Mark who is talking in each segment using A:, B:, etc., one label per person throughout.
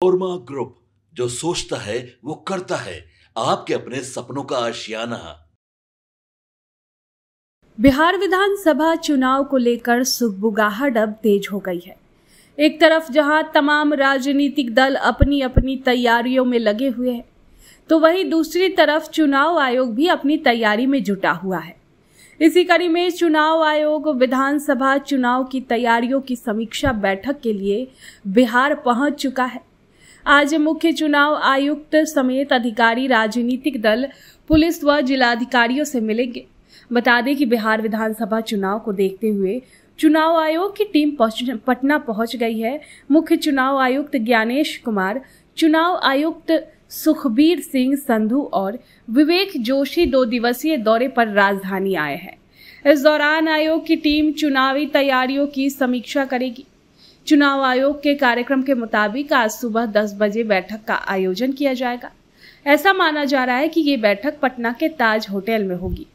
A: ओरमा group, जो सोचता है वो करता है। आपके अपने सपनों का आशियाना।
B: बिहार विधानसभा चुनाव को लेकर सुगबुगाहट अब तेज हो गई है। एक तरफ जहां तमाम राजनीतिक दल अपनी अपनी तैयारियों में लगे हुए हैं, तो वहीं दूसरी तरफ चुनाव आयोग भी अपनी तैयारी में जुटा हुआ है। इसी कड़ी में चुनाव आयोग विधानसभा चुनाव की तैयारियों की समीक्षा बैठक के लिए बिहार पहुंच चुका है। आज मुख्य चुनाव आयुक्त समेत अधिकारी राजनीतिक दल, पुलिस व जिलाधिकारियों से मिलेंगे। बता दें कि बिहार विधानसभा चुनाव को देखते हुए चुनाव आयोग की टीम पटना पहुंच गई है। मुख्य चुनाव आयुक्त ज्ञानेश कुमार, चुनाव आयुक्त सुखबीर सिंह संधू और विवेक जोशी 2 दिवसीय दौरे पर राजधानी आए हैं। इस दौरान आयोग की टीम चुनावी तैयारियों की समीक्षा करेगी। चुनाव आयोग के कार्यक्रम के मुताबिक आज सुबह 10 बजे बैठक का आयोजन किया जाएगा। ऐसा माना जा रहा है कि ये बैठक पटना के ताज होटल में होगी,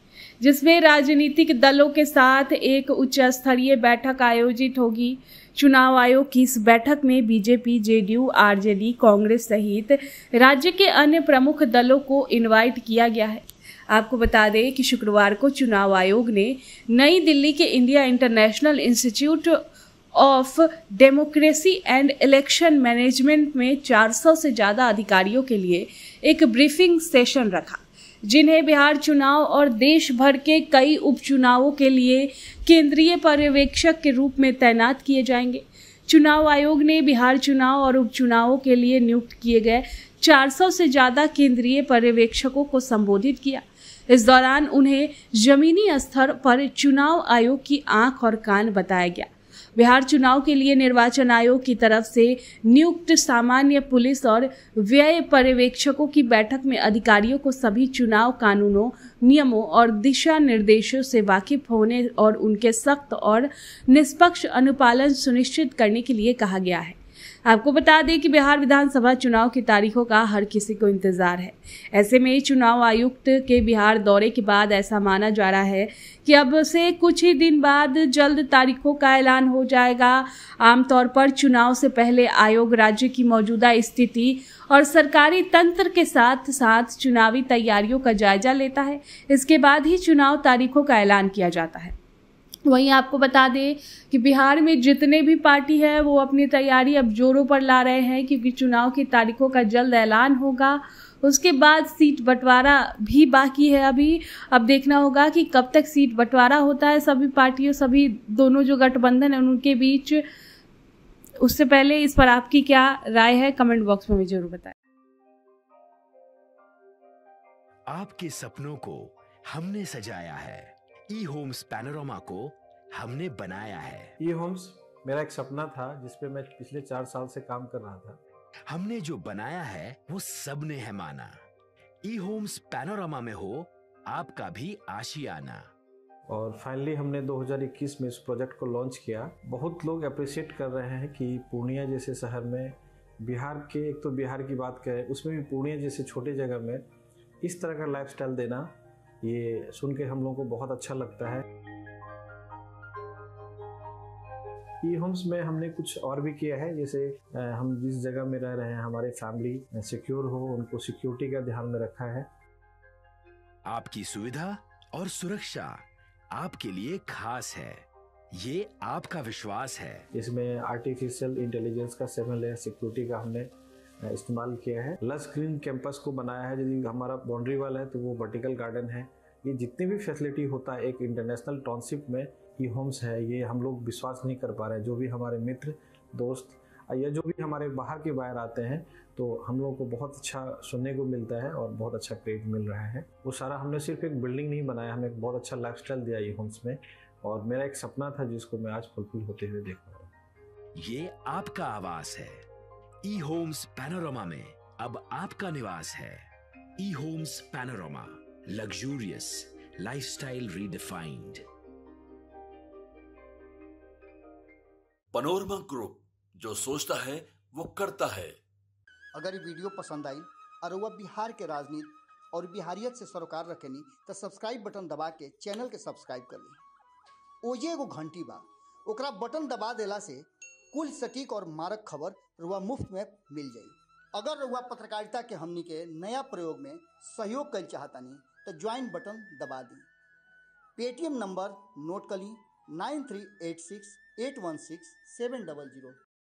B: जिसमें राजनीतिक दलों के साथ एक उच्च स्तरीय बैठक आयोजित होगी। चुनाव आयोग की इस बैठक में बीजेपी, जेडीयू, आरजेडी, कांग्रेस सहित राज्य के अन्य प्रमुख दलों को इनवाइट किया गया है। आपको बता दें कि शुक्रवार को चुनाव आयोग ने नई दिल्ली के India international institute of democracy and election management में 400 से ज्यादा अधिकारियों के लिए एक ब्रीफिंग सेशन रखा, जिन्हें बिहार चुनाव और देश भर के कई उपचुनावों के लिए केंद्रीय पर्यवेक्षक के रूप में तैनात किए जाएंगे। चुनाव आयोग ने बिहार चुनाव और उपचुनावों के लिए नियुक्त किए गए 400 से ज्यादा केंद्रीय पर्यवेक्षकों को संबोधित किया। इस दौरान उन्हें जमीनी स्तर पर चुनाव आयोग की आंख और कान बताया गया। बिहार चुनाव के लिए निर्वाचन आयोग की तरफ से नियुक्त सामान्य पुलिस और व्यय पर्यवेक्षकों की बैठक में अधिकारियों को सभी चुनाव कानूनों, नियमों और दिशा निर्देशों से वाकिफ होने और उनके सख्त और निष्पक्ष अनुपालन सुनिश्चित करने के लिए कहा गया है। आपको बता दें कि बिहार विधानसभा चुनाव की तारीखों का हर किसी को इंतजार है। ऐसे में चुनाव आयुक्त के बिहार दौरे के बाद ऐसा माना जा रहा है कि अब से कुछ ही दिन बाद जल्द तारीखों का ऐलान हो जाएगा। आमतौर पर चुनाव से पहले आयोग राज्य की मौजूदा स्थिति और सरकारी तंत्र के साथ साथ चुनावी तैयारियों का जायजा लेता है। इसके बाद ही चुनाव तारीखों का ऐलान किया जाता है। वहीं आपको बता दें कि बिहार में जितने भी पार्टी है वो अपनी तैयारी अब जोरों पर ला रहे हैं, क्योंकि चुनाव की तारीखों का जल्द ऐलान होगा। उसके बाद सीट बंटवारा भी बाकी है। अभी अब देखना होगा कि कब तक सीट बंटवारा होता है सभी पार्टियों, सभी दोनों जो गठबंधन है उनके बीच। उससे पहले इस पर आपकी क्या राय है, कमेंट बॉक्स में जरूर बताएं।
C: आपके सपनों को हमने सजाया है, ई होम्स पैनोरमा को हमने बनाया है।
D: ई होम्स मेरा एक सपना था जिसपे मैं पिछले 4 साल से काम कर रहा था।
C: हमने जो बनाया है वो सबने है माना। ई होम्स पैनोरमा में हो आपका भी आशियाना।
D: और फाइनली हमने 2021 में इस प्रोजेक्ट को लॉन्च किया। बहुत लोग अप्रिशिएट कर रहे हैं कि पूर्णिया जैसे शहर में, बिहार के, एक तो बिहार की बात करें उसमें भी पूर्णिया जैसे छोटे जगह में इस तरह का लाइफस्टाइल देना, ये सुन के हम लोगों को बहुत अच्छा लगता है। ई होम्स में हमने कुछ और भी किया है, जैसे हम जिस जगह में रह रहे हैं हमारे फैमिली सिक्योर हो, उनको सिक्योरिटी का ध्यान में रखा है।
C: आपकी सुविधा और सुरक्षा आपके लिए खास है, ये आपका विश्वास है।
D: इसमें आर्टिफिशियल इंटेलिजेंस का 7 लेयर सिक्योरिटी का हमने इस्तेमाल किया है। लस ग्रीन कैंपस को बनाया है। यदि हमारा बाउंड्री वाल है तो वो वर्टिकल गार्डन है। ये जितनी भी फैसिलिटी होता है एक इंटरनेशनल टाउनशिप में, ई होम्स है, ये हम लोग विश्वास नहीं कर पा रहे हैं। जो भी हमारे मित्र, दोस्त या जो भी हमारे बाहर के बाहर आते हैं तो हम लोगों को बहुत अच्छा सुनने को मिलता है और बहुत अच्छा क्रेडिट मिल रहा है। वो सारा हमने सिर्फ एक बिल्डिंग नहीं बनाया, हमें एक बहुत अच्छा लाइफस्टाइल दिया ई होम्स में, और मेरा एक सपना था जिसको मैं आज फुलफिल होते हुए देख रहा हूँ।
C: ये आपका आवास है। ई होम्स पैनोरमा में अब आपका निवास है। E Homes Panorama, luxurious lifestyle redefined.
A: Panorama group, जो सोचता है वो करता है।
E: अगर ये वीडियो पसंद आई और वह बिहार के राजनीति और बिहारियत से सरोकार रखेनी तो सब्सक्राइब बटन दबा के चैनल के सब्सक्राइब कर ली। ओजे एगो घंटी बा, ओकरा बटन दबा देला से कुल सटीक और मारक खबर रुआ मुफ्त में मिल जाई। अगर रुआ पत्रकारिता के हमनी के नया प्रयोग में सहयोग कर चाहतानी तो ज्वाइन बटन दबा दी। पेटीएम नंबर नोट कर ली 9386816700।